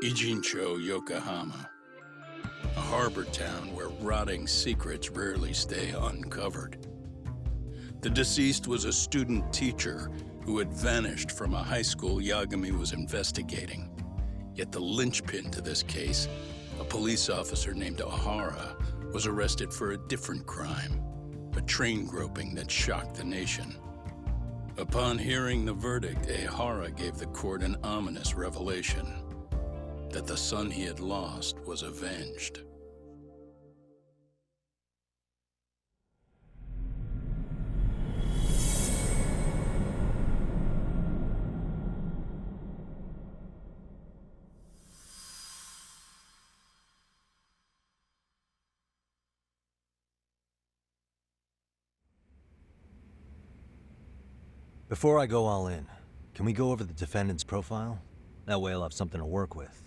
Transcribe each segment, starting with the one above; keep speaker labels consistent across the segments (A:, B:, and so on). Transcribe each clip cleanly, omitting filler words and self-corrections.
A: Ijincho, Yokohama, a harbor town where rotting secrets rarely stay uncovered. The deceased was a student teacher who had vanished from a high school Yagami was investigating. Yet the linchpin to this case, a police officer named Ohara, was arrested for a different crime, a train groping that shocked the nation. Upon hearing the verdict, Ohara gave the court an ominous revelation, that the son he had lost was avenged.
B: Before I go all in, can we go over the defendant's profile? That way I'll have something to work with.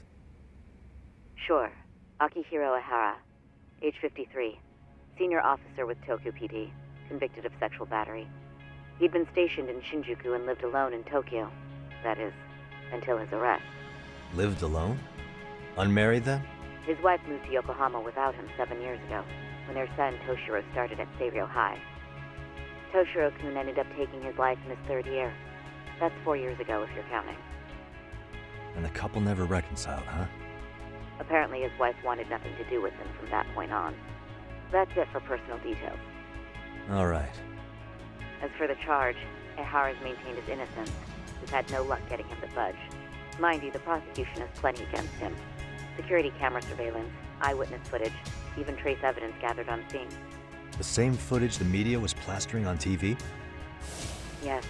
C: Sure. Akihiro Ihara, age 53, senior officer with Tokyo PD, convicted of sexual battery. He'd been stationed in Shinjuku and lived alone in Tokyo. That is, until his arrest.
B: Lived alone? Unmarried then?
C: His wife moved to Yokohama without him 7 years ago, when their son Toshiro started at Seiryo High. Toshiro-kun ended up taking his life in his 3rd year. That's 4 years ago, if you're counting.
B: And the couple never reconciled, huh?
C: Apparently his wife wanted nothing to do with him from that point on. That's it for personal details.
B: All right.
C: As for the charge, Ihara's maintained his innocence. We've had no luck getting him to budge. Mind you, the prosecution has plenty against him. Security camera surveillance, eyewitness footage, even trace evidence gathered on scene.
B: The same footage the media was plastering on TV?
C: Yes,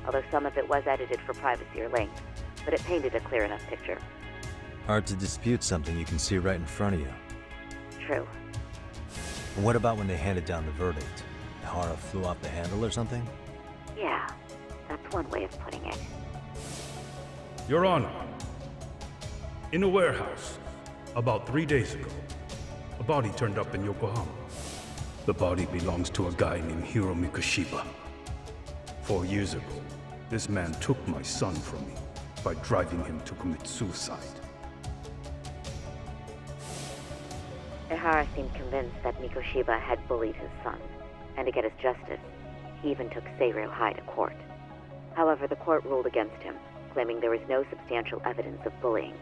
C: although some of it was edited for privacy or length, but it painted a clear enough picture.
B: Hard to dispute something you can see right in front of you.
C: True.
B: And what about when they handed down the verdict? Ihara flew off the handle or something?
C: Yeah, that's one way of putting it.
D: Your Honor, in a warehouse, about 3 days ago, a body turned up in Yokohama. The body belongs to a guy named Hiro Mikoshiba. 4 years ago, this man took my son from me by driving him to commit suicide.
C: Ihara seemed convinced that Mikoshiba had bullied his son, and to get his justice, he even took Seiryo High to court. However, the court ruled against him, claiming there was no substantial evidence of bullying.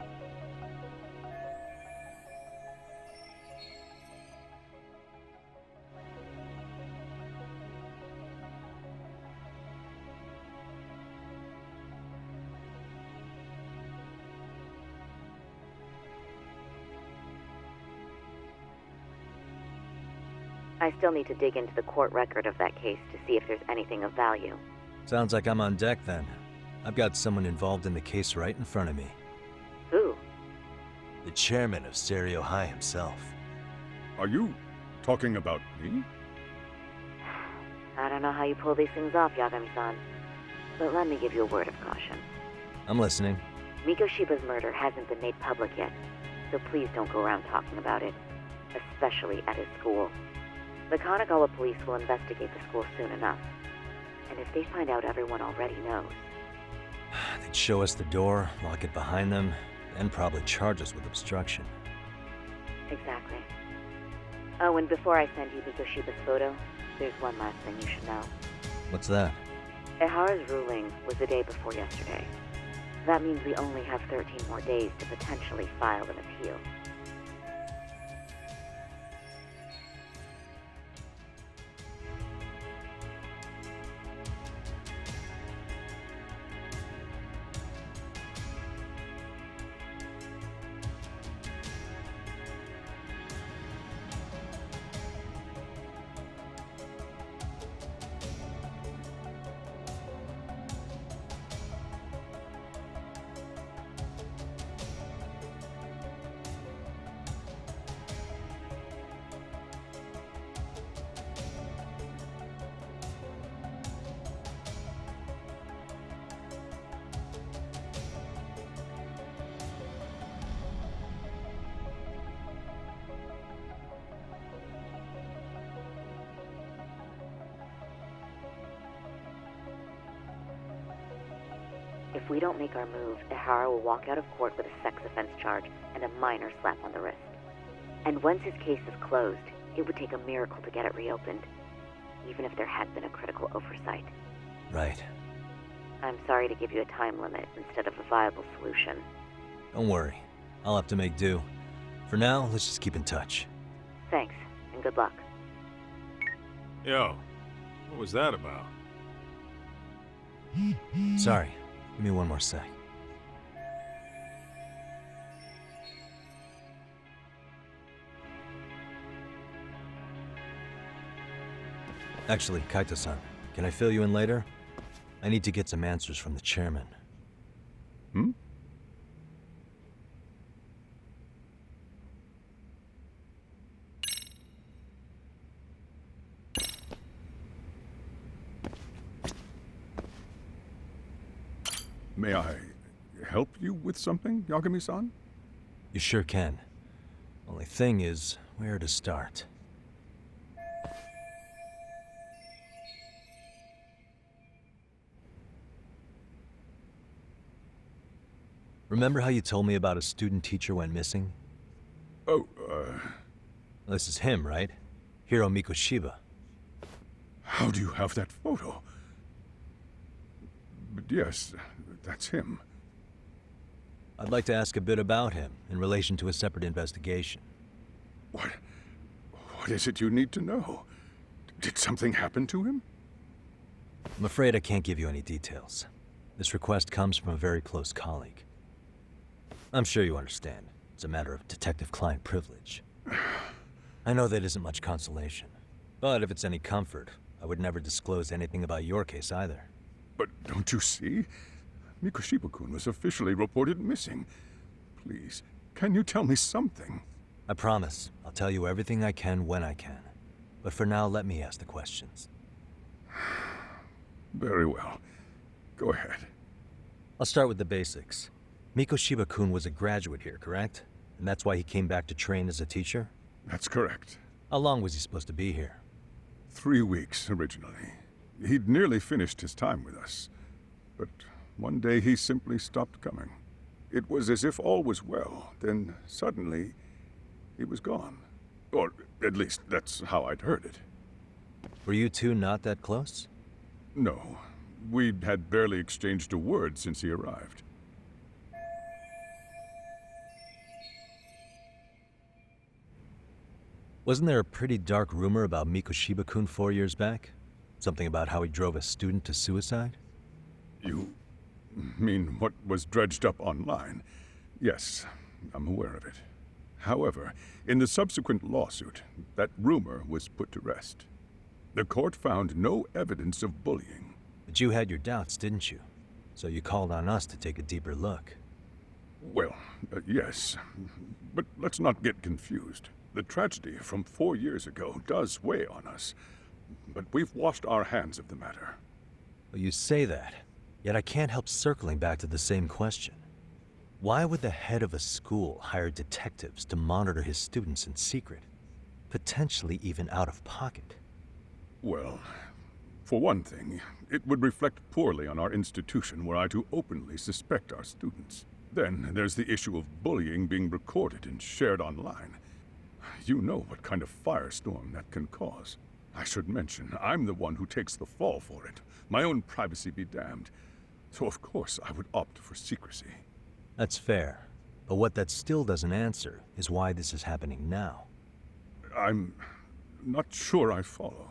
C: I still need to dig into the court record of that case to see if there's anything of value.
B: Sounds like I'm on deck then. I've got someone involved in the case right in front of me.
C: Who?
B: The chairman of Seiryo High himself.
E: Are you talking about me?
C: I don't know how you pull these things off, Yagami-san, but let me give you a word of caution.
B: I'm listening.
C: Mikoshiba's murder hasn't been made public yet, so please don't go around talking about it, especially at his school. The Kanagawa police will investigate the school soon enough, and if they find out everyone already knows...
B: They'd show us the door, lock it behind them, and probably charge us with obstruction.
C: Exactly. Oh, and before I send you Mikoshiba's photo, there's one last thing you should know.
B: What's that?
C: Ihara's ruling was the day before yesterday. That means we only have 13 more days to potentially file an appeal. If we don't make our move, Ihara will walk out of court with a sex offense charge and a minor slap on the wrist. And once his case is closed, it would take a miracle to get it reopened, even if there had been a critical oversight.
B: Right.
C: I'm sorry to give you a time limit instead of a viable solution.
B: Don't worry. I'll have to make do. For now, let's just keep in touch.
C: Thanks, and good luck.
E: Yo, what was that about?
B: Sorry. Give me one more sec. Actually, Kaito-san, can I fill you in later? I need to get some answers from the chairman.
E: Hmm? May I help you with something, Yagami-san?
B: You sure can. Only thing is, where to start? Remember how you told me about a student teacher went missing?
E: Oh,
B: This is him, right? Hiro Mikoshiba.
E: how do you have that photo? But yes, that's him.
B: I'd like to ask a bit about him in relation to a separate investigation.
E: What is it you need to know? Did something happen to him?
B: I'm afraid I can't give you any details. This request comes from a very close colleague. I'm sure you understand. It's a matter of detective-client privilege. I know that isn't much consolation. But if it's any comfort, I would never disclose anything about your case either.
E: But don't you see? Mikoshiba-kun was officially reported missing. Please, can you tell me something?
B: I promise. I'll tell you everything I can when I can. But for now, let me ask the questions.
E: Very well. Go ahead.
B: I'll start with the basics. Mikoshiba-kun was a graduate here, correct? And that's why he came back to train as a teacher?
E: That's correct.
B: How long was he supposed to be here?
E: 3 weeks, originally. He'd nearly finished his time with us. But one day he simply stopped coming. It was as if all was well, then suddenly he was gone. Or at least that's how I'd heard it.
B: Were you two not that close?
E: No, we had barely exchanged a word since he arrived.
B: Wasn't there a pretty dark rumor about Mikoshiba-kun 4 years back? Something about how he drove a student to suicide?
E: You mean what was dredged up online? Yes, I'm aware of it. However, in the subsequent lawsuit, that rumor was put to rest. The court found no evidence of bullying.
B: But you had your doubts, didn't you? So you called on us to take a deeper look.
E: Well, yes, but let's not get confused. The tragedy from 4 years ago does weigh on us, but we've washed our hands of the matter.
B: Well, you say that, yet I can't help circling back to the same question. Why would the head of a school hire detectives to monitor his students in secret, potentially even out of pocket?
E: Well, for one thing, it would reflect poorly on our institution were I to openly suspect our students. Then there's the issue of bullying being recorded and shared online. You know what kind of firestorm that can cause. I should mention, I'm the one who takes the fall for it. My own privacy be damned. So of course I would opt for secrecy.
B: That's fair. But what that still doesn't answer is why this is happening now.
E: I'm not sure I follow.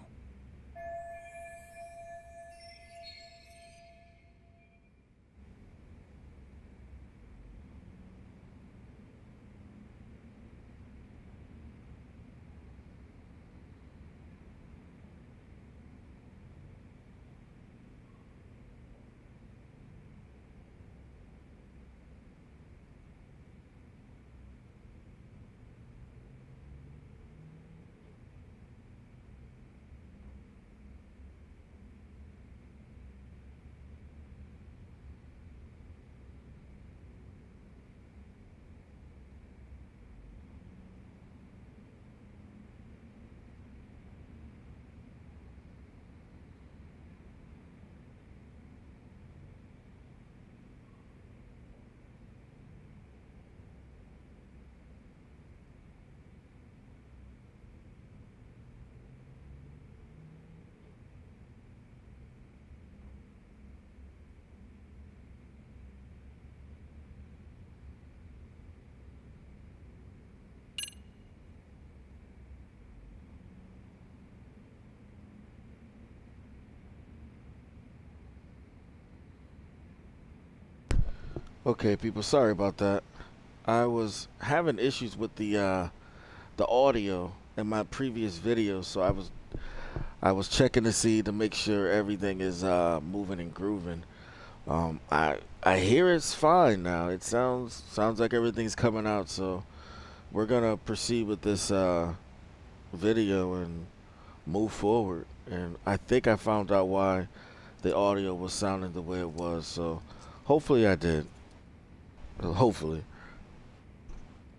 F: Okay, people, sorry about that. I was having issues with the audio in my previous video, so I was checking to see to make sure everything is moving and grooving. I hear it's fine now. It sounds like everything's coming out, so we're gonna proceed with this video and move forward. And I think I found out why the audio was sounding the way it was, so hopefully I did. Hopefully.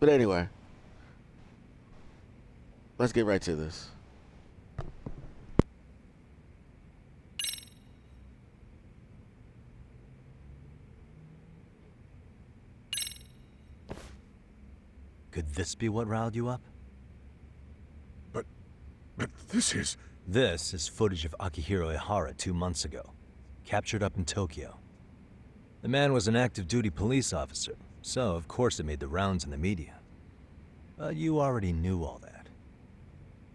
F: But anyway, let's get right to this.
B: Could this be what riled you up?
E: But this is...
B: This is footage of Akihiro Ihara 2 months ago, captured up in Tokyo. The man was an active duty police officer, so of course it made the rounds in the media. But you already knew all that.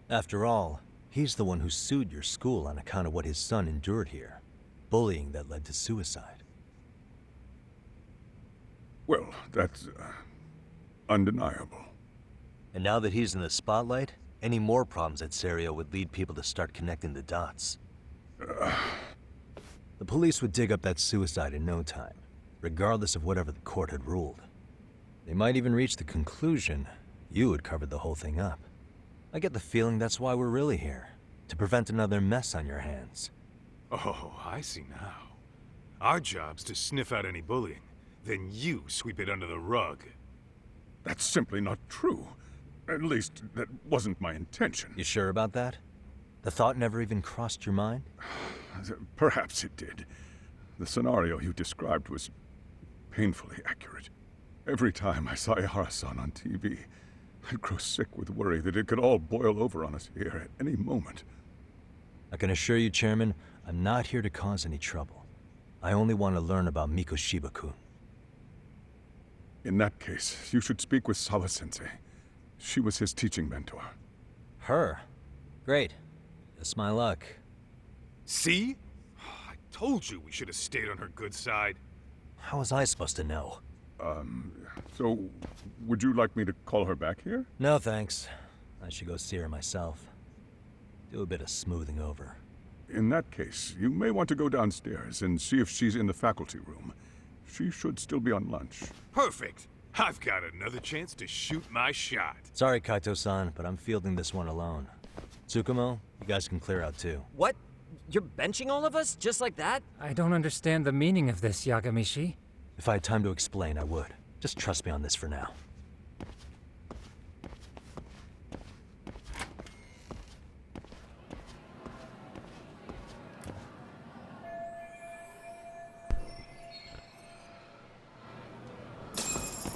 B: After all, he's the one who sued your school on account of what his son endured here, bullying that led to suicide.
E: Well, that's undeniable.
B: And now that he's in the spotlight, any more problems at Serio would lead people to start connecting the dots. The police would dig up that suicide in no time, regardless of whatever the court had ruled. They might even reach the conclusion you had covered the whole thing up. I get the feeling that's why we're really here, to prevent another mess on your hands.
G: Oh, I see now. Our job's to sniff out any bullying, then you sweep it under the rug.
E: That's simply not true. At least, that wasn't my intention.
B: You sure about that? The thought never even crossed your mind?
E: Perhaps it did. The scenario you described was painfully accurate. Every time I saw Ihara-san on TV, I'd grow sick with worry that it could all boil over on us here at any moment.
B: I can assure you, Chairman, I'm not here to cause any trouble. I only want to learn about Mikoshiba-kun.
E: In that case, you should speak with Sawa-sensei. She was his teaching mentor.
B: Her? Great. Just my luck.
G: See? I told you we should have stayed on her good side.
B: How was I supposed to know?
E: So, would you like me to call her back here?
B: No, thanks. I should go see her myself. Do a bit of smoothing over.
E: In that case, you may want to go downstairs and see if she's in the faculty room. She should still be on lunch.
G: Perfect. I've got another chance to shoot my shot.
B: Sorry, Kaito-san, but I'm fielding this one alone. Tsukumo, you guys can clear out too.
H: What? You're benching all of us? Just like that?
I: I don't understand the meaning of this, Yagamishi.
B: If I had time to explain, I would. Just trust me on this for now.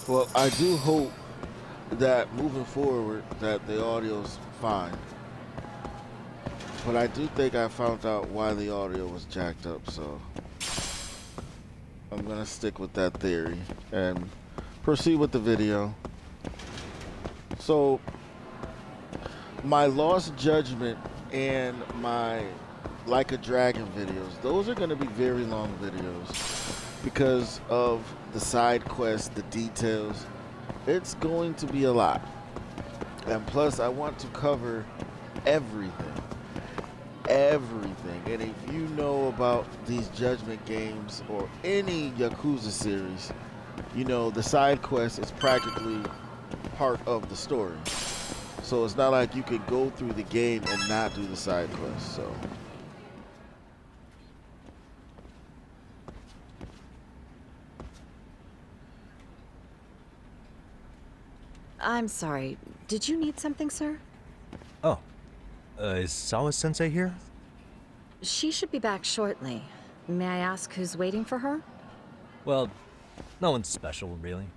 F: Well, I do hope that moving forward that the audio's fine. But I do think I found out why the audio was jacked up, so I'm gonna stick with that theory and proceed with the video. So my Lost Judgment and my Like a Dragon videos, those are gonna be very long videos because of the side quests, the details. It's going to be a lot. And plus I want to cover everything. Everything. And if you know about these Judgment games or any Yakuza series, you know the side quest is practically part of the story. So it's not like you could go through the game and not do the side quest. So
J: I'm sorry. Did you need something, sir?
B: Oh, is Sawa-sensei here?
J: She should be back shortly. May I ask who's waiting for her?
B: Well, no one's special, really.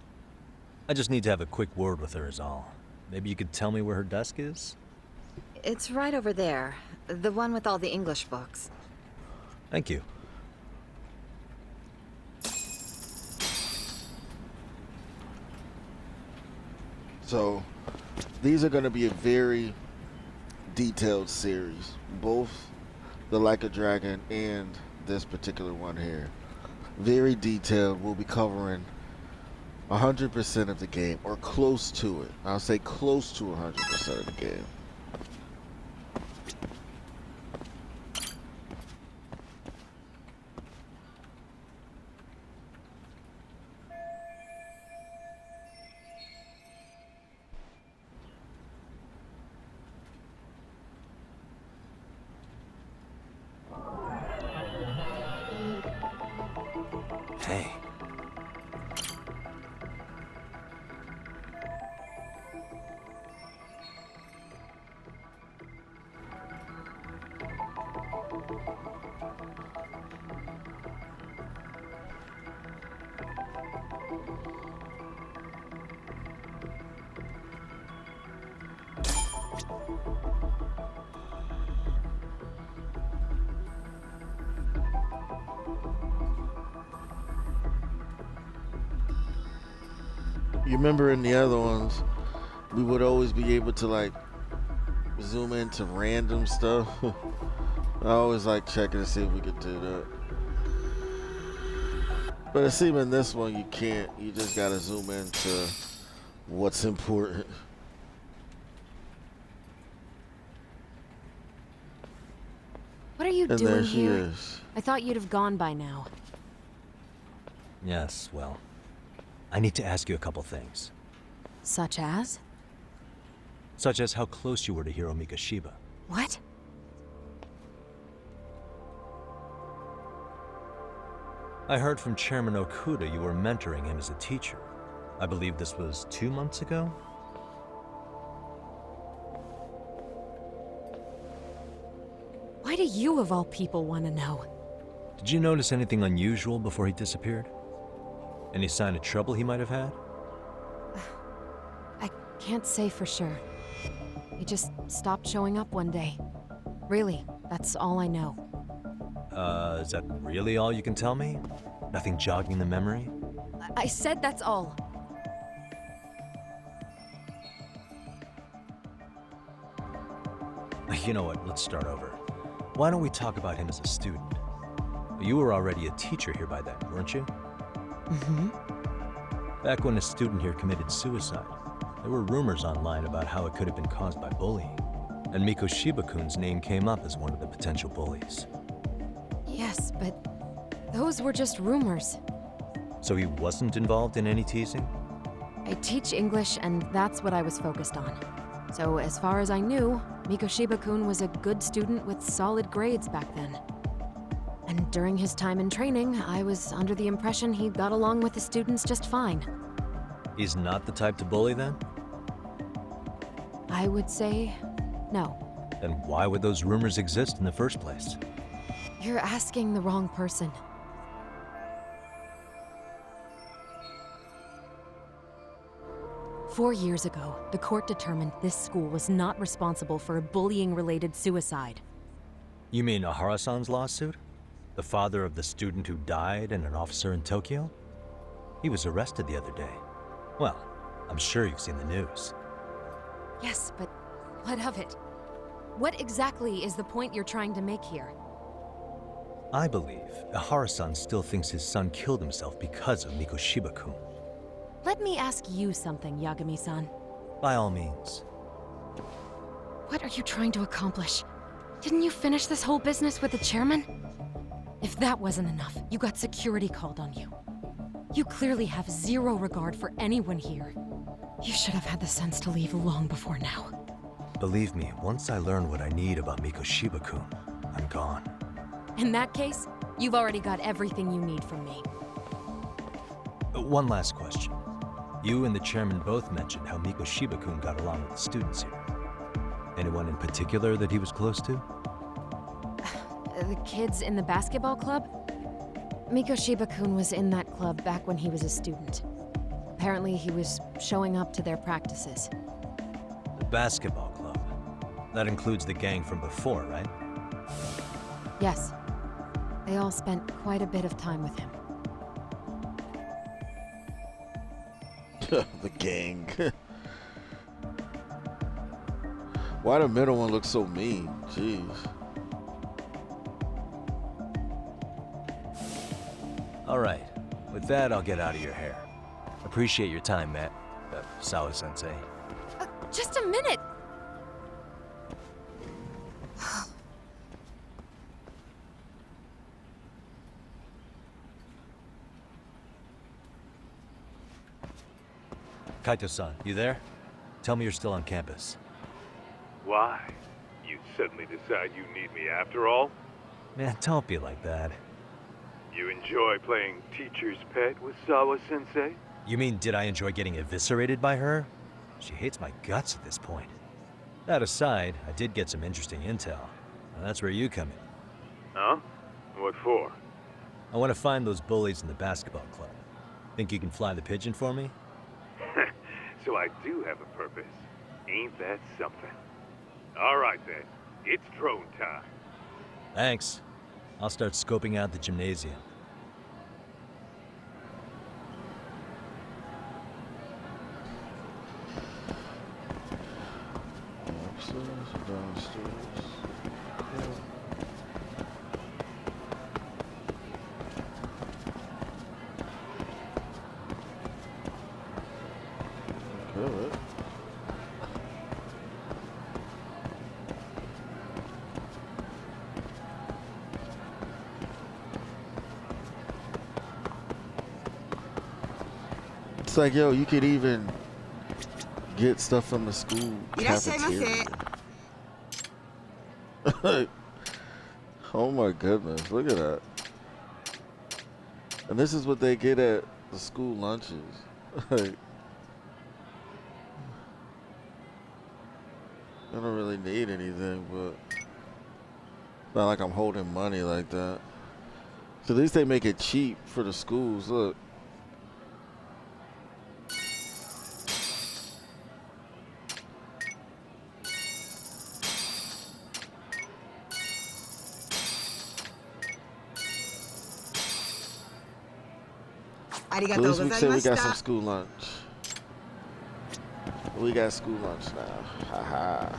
B: I just need to have a quick word with her is all. Maybe you could tell me where her desk is?
J: It's right over there. The one with all the English books.
B: Thank you.
F: So these are going to be a very detailed series, both the Like a Dragon and this particular one here. Very detailed. We'll be covering 100% of the game, or close to it. I'll say close to 100% of the game.
B: Hey.
F: You remember in the other ones, we would always be able to like zoom into random stuff. I always like checking to see if we could do that. But it seems in this one you can't. You just gotta zoom into what's important.
K: What are you
F: And
K: doing
F: there she
K: here?
F: is.
K: I thought you'd have gone by now.
B: Yes, well, I need to ask you a couple things.
K: Such as?
B: Such as how close you were to Hiro Mikoshiba.
K: What?
B: I heard from Chairman Okuda you were mentoring him as a teacher. I believe this was 2 months ago?
K: Why do you, of all people, want to know?
B: Did you notice anything unusual before he disappeared? Any sign of trouble he might have had?
K: I can't say for sure. He just stopped showing up one day. Really, that's all I know.
B: Is that really all you can tell me? Nothing jogging the memory?
K: I said that's all.
B: You know what, let's start over. Why don't we talk about him as a student? You were already a teacher here by then, weren't you?
K: Mm-hmm.
B: Back when a student here committed suicide, there were rumors online about how it could have been caused by bullying. And Mikoshiba-kun's name came up as one of the potential bullies.
K: Yes, but those were just rumors.
B: So he wasn't involved in any teasing?
K: I teach English, and that's what I was focused on. So as far as I knew, Mikoshiba-kun was a good student with solid grades back then. And during his time in training, I was under the impression he got along with the students just fine.
B: He's not the type to bully then?
K: I would say no.
B: Then why would those rumors exist in the first place?
K: You're asking the wrong person. Four years ago, the court determined this school was not responsible for a bullying-related suicide.
B: You mean Ahara-san's lawsuit? The father of the student who died and an officer in Tokyo? He was arrested the other day. Well, I'm sure you've seen the news.
K: Yes, but what of it? What exactly is the point you're trying to make here?
B: I believe Ahara-san still thinks his son killed himself because of Mikoshiba-kun.
K: Let me ask you something, Yagami-san.
B: By all means.
K: What are you trying to accomplish? Didn't you finish this whole business with the chairman? If that wasn't enough, you got security called on you. You clearly have zero regard for anyone here. You should have had the sense to leave long before now.
B: Believe me, once I learn what I need about Mikoshiba-kun, I'm gone.
K: In that case, you've already got everything you need from me.
B: One last question. You and the chairman both mentioned how Mikoshiba-kun got along with the students here. Anyone in particular that he was close to?
K: The kids in the basketball club? Mikoshiba-kun was in that club back when he was a student. Apparently he was showing up to their practices.
B: The basketball club. That includes the gang from before, right?
K: Yes. They all spent quite a bit of time with him.
F: The gang. Why the middle one looks so mean? Jeez.
B: All right. With that, I'll get out of your hair. Appreciate your time, Matt. Sawa-sensei.
K: Just a minute!
B: Kaito-san, you there? Tell me you're still on campus.
G: Why? You suddenly decide you need me after all?
B: Man, don't be like that.
G: You enjoy playing teacher's pet with Sawa-sensei?
B: You mean, did I enjoy getting eviscerated by her? She hates my guts at this point. That aside, I did get some interesting intel. And that's where you come in.
G: Huh? What for?
B: I want to find those bullies in the basketball club. Think you can fly the pigeon for me?
G: So I do have a purpose. Ain't that something? All right then, it's drone time.
B: Thanks. I'll start scoping out the gymnasium.
F: Upstairs, downstairs. Good. It's like, yo, you could even get stuff from the school cafeteria. Oh my goodness, look at that. And this is what they get at the school lunches. Like, I don't really need anything, but it's not like I'm holding money like that. So at least they make it cheap for the schools. Look. So at least we say we got some school lunch. We got school lunch now. Haha.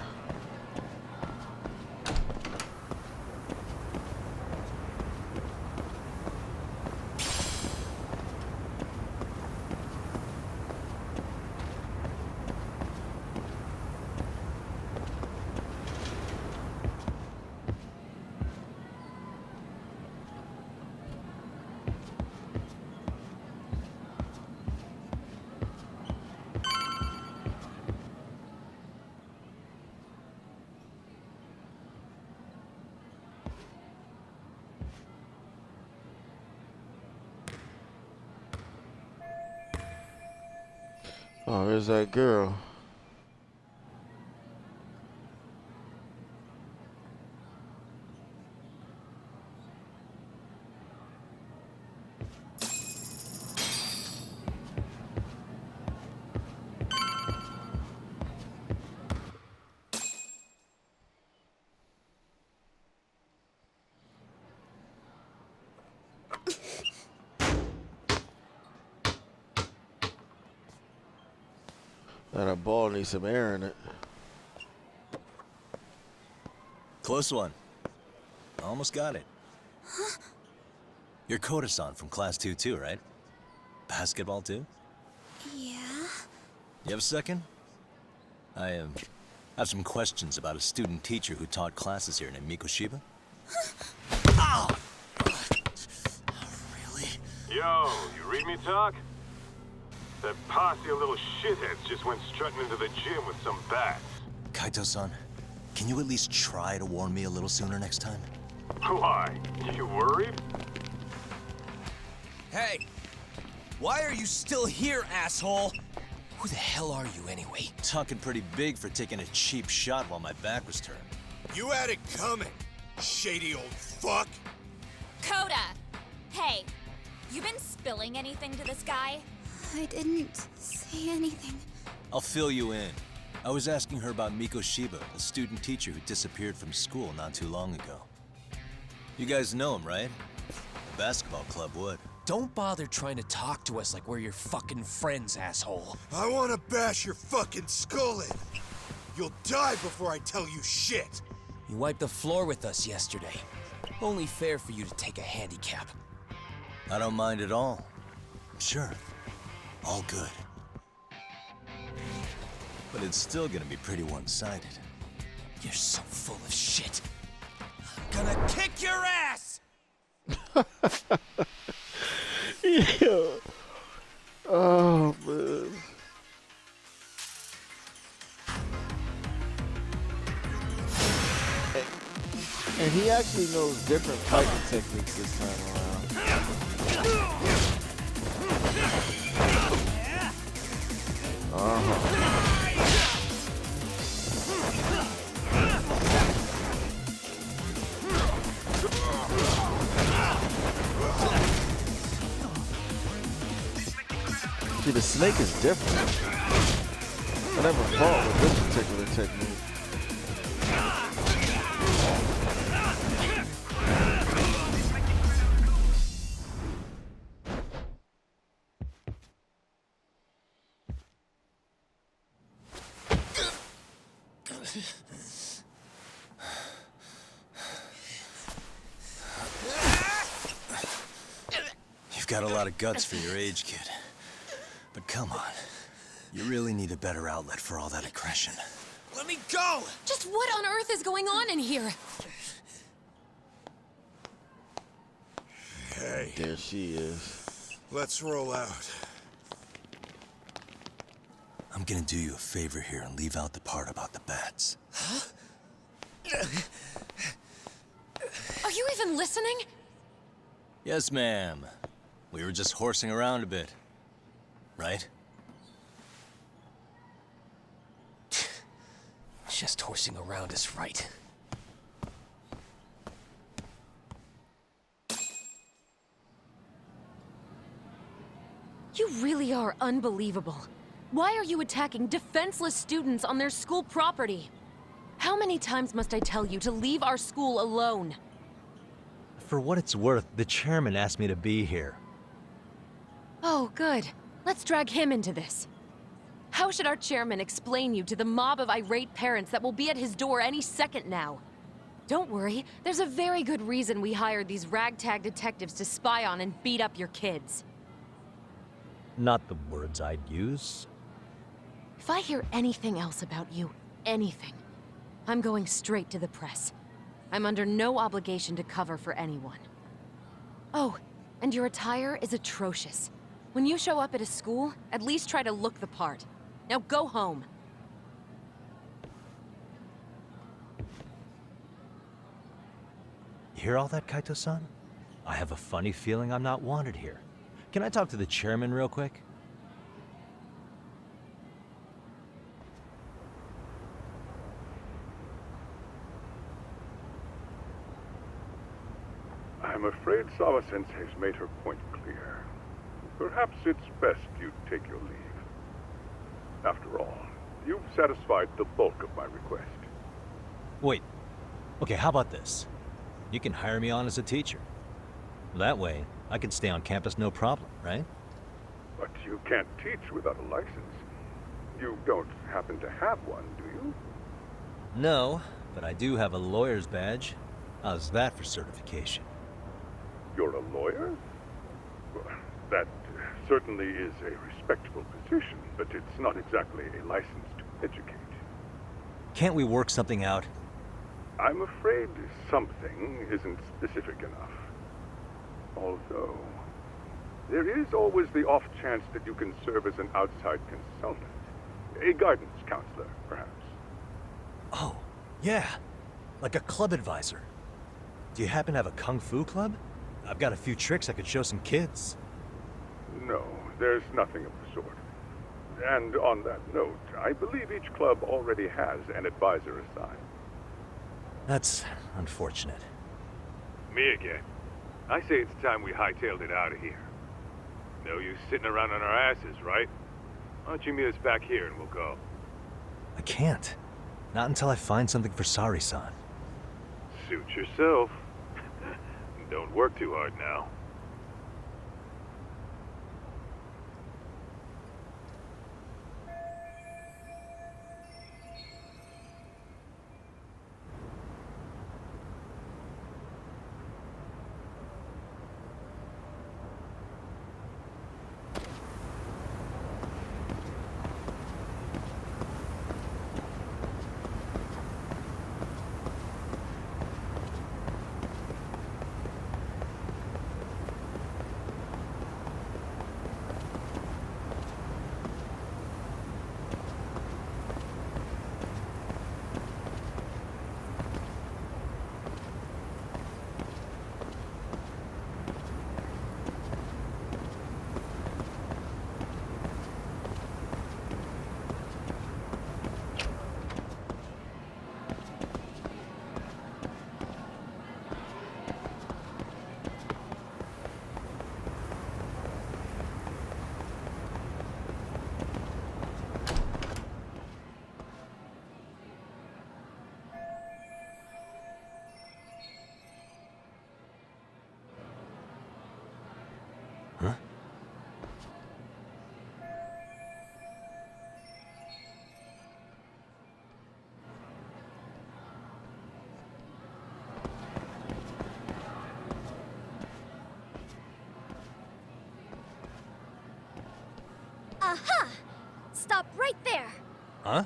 F: Oh, there's that girl. That ball needs some air in it.
B: Close one. Almost got it.
K: Huh?
B: You're Koda-san from Class 2 too, right? Basketball too?
K: Yeah?
B: You have a second? I have some questions about a student teacher who taught classes here named Mikoshiba. Ow! Really?
G: Yo, you read me talk? That posse of little shitheads just went strutting into the gym with some bats.
B: Kaito-san, can you at least try to warn me a little sooner next time?
G: Why? You worried?
H: Hey! Why are you still here, asshole? Who the hell are you anyway?
B: Talking pretty big for taking a cheap shot while my back was turned.
L: You had it coming, shady old fuck.
M: Koda! Hey, you been spilling anything to this guy?
K: I didn't say anything.
B: I'll fill you in. I was asking her about Mikoshiba, a student teacher who disappeared from school not too long ago. You guys know him, right? The basketball club would.
H: Don't bother trying to talk to us like we're your fucking friends, asshole.
L: I want to bash your fucking skull in. You'll die before I tell you shit.
H: You wiped the floor with us yesterday. Only fair for you to take a handicap.
B: I don't mind at all. Sure.
H: All good. But it's still gonna be pretty one-sided. You're so full of shit. I'm gonna kick your ass!
F: Yeah. Oh, man. And he actually knows different fighting techniques this time around. See, the snake is different. I never fought with this particular technique.
H: You've got a lot of guts for your age, kid. But come on. You really need a better outlet for all that aggression. Let me go!
K: Just what on earth is going on in here?
L: Hey.
F: There she is.
L: Let's roll out.
H: I'm gonna do you a favor here and leave out the part about the bats.
K: Huh? Are you even listening?
H: Yes, ma'am. We were just horsing around a bit. Right? Just horsing around is right.
K: You really are unbelievable. Why are you attacking defenseless students on their school property? How many times must I tell you to leave our school alone?
B: For what it's worth, the chairman asked me to be here.
K: Oh, good. Let's drag him into this. How should our chairman explain you to the mob of irate parents that will be at his door any second now? Don't worry, there's a very good reason we hired these ragtag detectives to spy on and beat up your kids.
B: Not the words I'd use.
K: If I hear anything else about you, anything, I'm going straight to the press. I'm under no obligation to cover for anyone. Oh, and your attire is atrocious. When you show up at a school, at least try to look the part. Now go home.
B: You hear all that, Kaito-san? I have a funny feeling I'm not wanted here. Can I talk to the chairman real quick?
E: I'm afraid Sawa-sensei's made her point clear. Perhaps it's best you take your leave. After all, you've satisfied the bulk of my request.
B: Wait. Okay, how about this? You can hire me on as a teacher. That way, I can stay on campus no problem, right?
E: But you can't teach without a license. You don't happen to have one, do you?
B: No, but I do have a lawyer's badge. How's that for certification?
E: You're a lawyer? Well, that certainly is a respectable position, but it's not exactly a license to educate.
B: Can't we work something out?
E: I'm afraid something isn't specific enough. Although, there is always the off chance that you can serve as an outside consultant. A guidance counselor, perhaps.
B: Oh, yeah. Like a club advisor. Do you happen to have a kung fu club? I've got a few tricks I could show some kids.
E: No, there's nothing of the sort. And on that note, I believe each club already has an advisor assigned.
B: That's unfortunate.
G: Me again. I say it's time we hightailed it out of here. No use sitting around on our asses, right? Why don't you meet us back here and we'll go?
B: I can't. Not until I find something for Sari-san.
G: Suit yourself. Don't work too hard now.
B: Huh?
N: Aha! Stop right there!
B: Huh?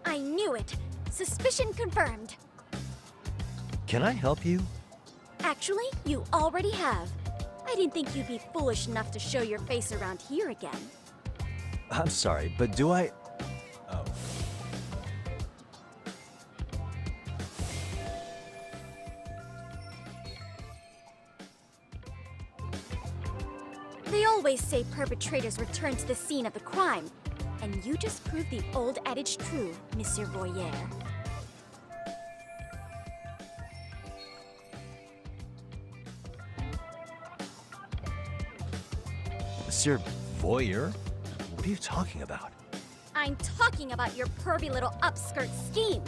N: I knew it. Suspicion confirmed.
B: Can I help you?
N: Actually, you already have. I didn't think you'd be foolish enough to show your face around here again.
B: I'm sorry, but do I... Oh.
N: They always say perpetrators return to the scene of the crime, and you just proved the old adage true, Monsieur Voyer.
B: Monsieur Voyeur? What are you talking about?
N: I'm talking about your pervy little upskirt scheme.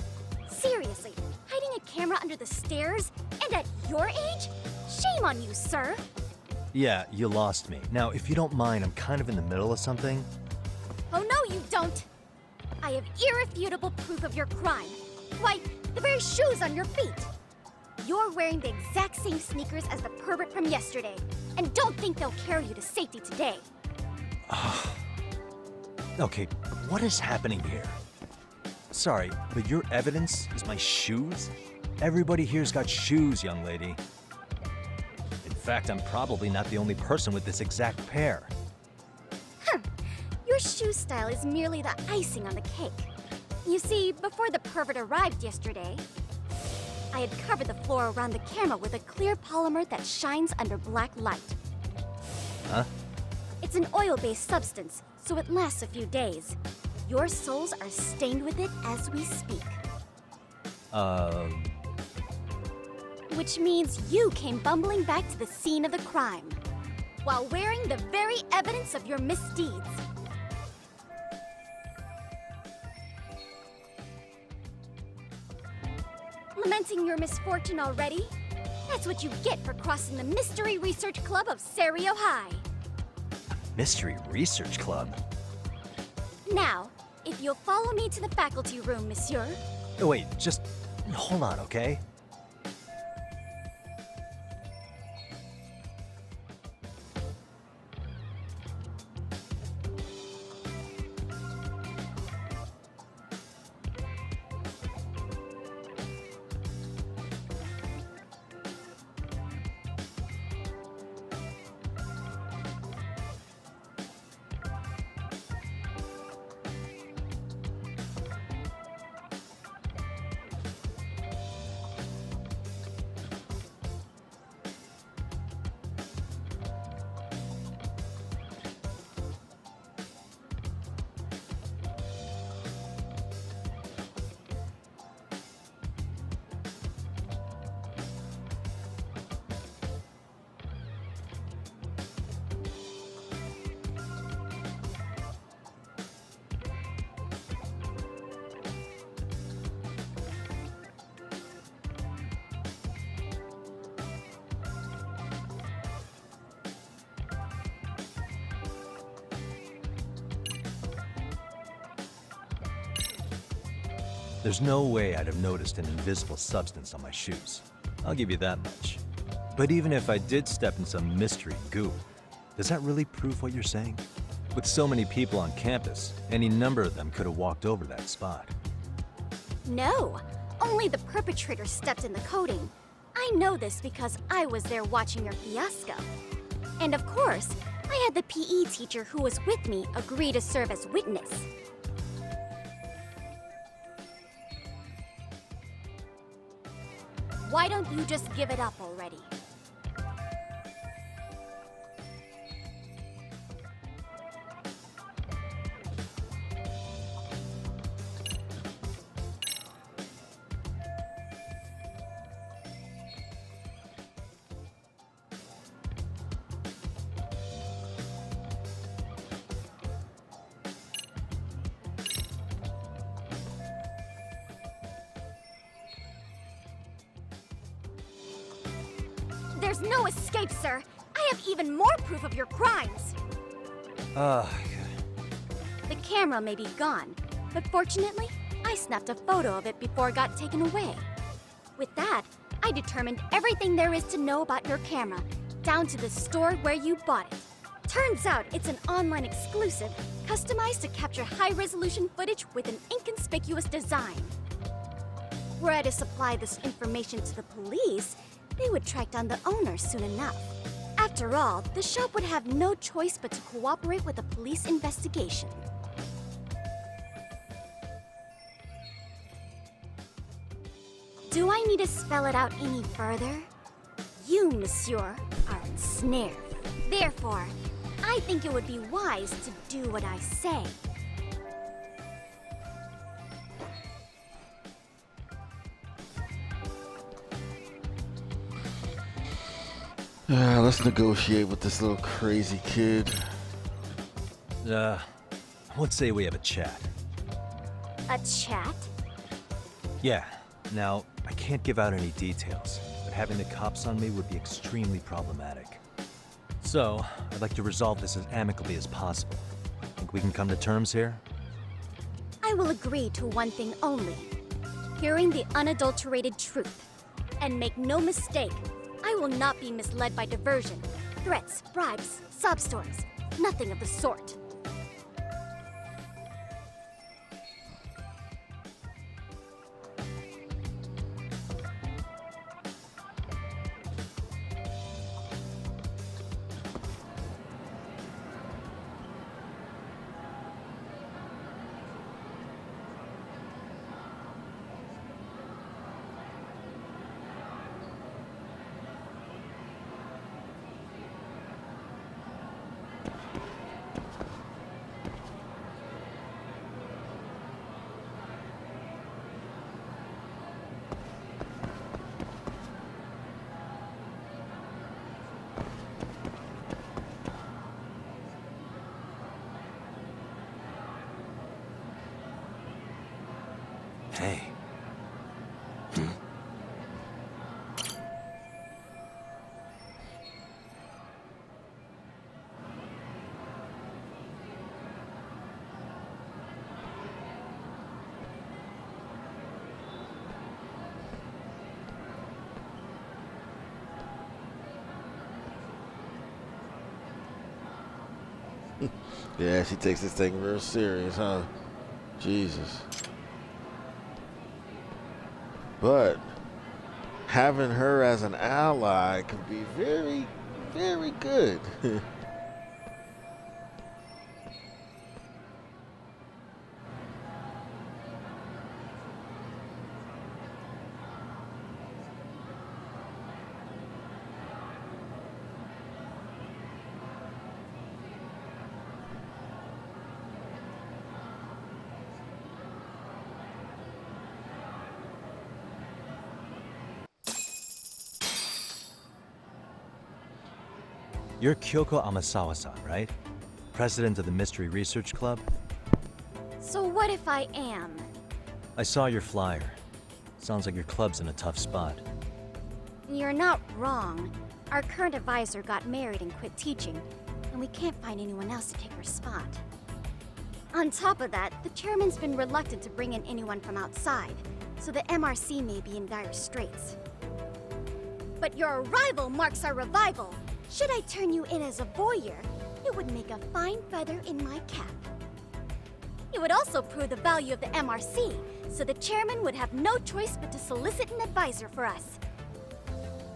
N: Seriously, hiding a camera under the stairs? And at your age? Shame on you, sir.
B: Yeah, you lost me. Now, if you don't mind, I'm kind of in the middle of something.
N: Oh, no, you don't. I have irrefutable proof of your crime. Why, the very shoes on your feet. You're wearing the exact same sneakers as the pervert from yesterday. And don't think they'll carry you to safety today.
B: Okay, what is happening here? Sorry, but your evidence is my shoes? Everybody here's got shoes, young lady. In fact, I'm probably not the only person with this exact pair.
N: Your shoe style is merely the icing on the cake. You see, before the pervert arrived yesterday, I had covered the floor around the camera with a clear polymer that shines under black light.
B: Huh?
N: It's an oil-based substance, so it lasts a few days. Your soles are stained with it as we speak. Which means you came bumbling back to the scene of the crime, while wearing the very evidence of your misdeeds. Lamenting your misfortune already? That's what you get for crossing the Mystery Research Club of Serio High.
B: Mystery Research Club?
N: Now, if you'll follow me to the faculty room, monsieur.
B: Oh, wait, just hold on, okay? There's no way I'd have noticed an invisible substance on my shoes. I'll give you that much. But even if I did step in some mystery goo, does that really prove what you're saying? With so many people on campus, any number of them could have walked over that spot.
N: No, only the perpetrator stepped in the coating. I know this because I was there watching your fiasco. And of course, I had the PE teacher who was with me agree to serve as witness. Why don't you just give it up already? There's no escape, sir. I have even more proof of your crimes.
B: Ah,
N: The camera may be gone, but fortunately, I snapped a photo of it before it got taken away. With that, I determined everything there is to know about your camera, down to the store where you bought it. Turns out it's an online exclusive, customized to capture high-resolution footage with an inconspicuous design. Were I to supply this information to the police, they would track down the owner soon enough. After all, the shop would have no choice but to cooperate with the police investigation. Do I need to spell it out any further? You, monsieur, are ensnared. Therefore, I think it would be wise to do what I say.
F: Let's negotiate with this little crazy kid.
B: Let's say we have a chat.
N: A chat?
B: Yeah. Now, I can't give out any details, but having the cops on me would be extremely problematic. So, I'd like to resolve this as amicably as possible. Think we can come to terms here?
N: I will agree to one thing only. Hearing the unadulterated truth. And make no mistake, I will not be misled by diversion, threats, bribes, sob stories. Nothing of the sort.
B: Hey.
F: Yeah, she takes this thing real serious, huh? Jesus. But having her as an ally could be very, very good.
B: You're Kyoko Amasawa-san, right? President of the Mystery Research Club?
N: So what if I am?
B: I saw your flyer. Sounds like your club's in a tough spot.
N: You're not wrong. Our current advisor got married and quit teaching, and we can't find anyone else to take her spot. On top of that, the chairman's been reluctant to bring in anyone from outside, so the MRC may be in dire straits. But your arrival marks our revival. Should I turn you in as a voyeur, it would make a fine feather in my cap. It would also prove the value of the MRC, so the chairman would have no choice but to solicit an advisor for us.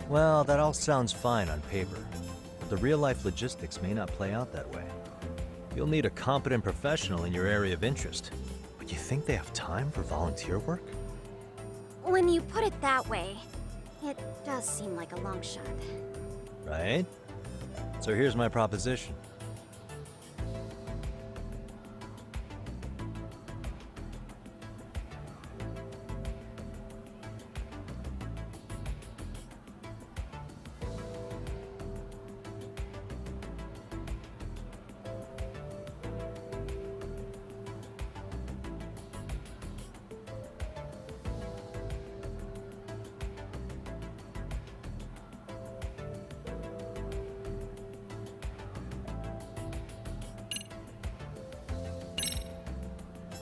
B: Well, that all sounds fine on paper, but the real-life logistics may not play out that way. You'll need a competent professional in your area of interest, but you think they have time for volunteer work?
N: When you put it that way, it does seem like a long shot.
B: Right? So here's my proposition.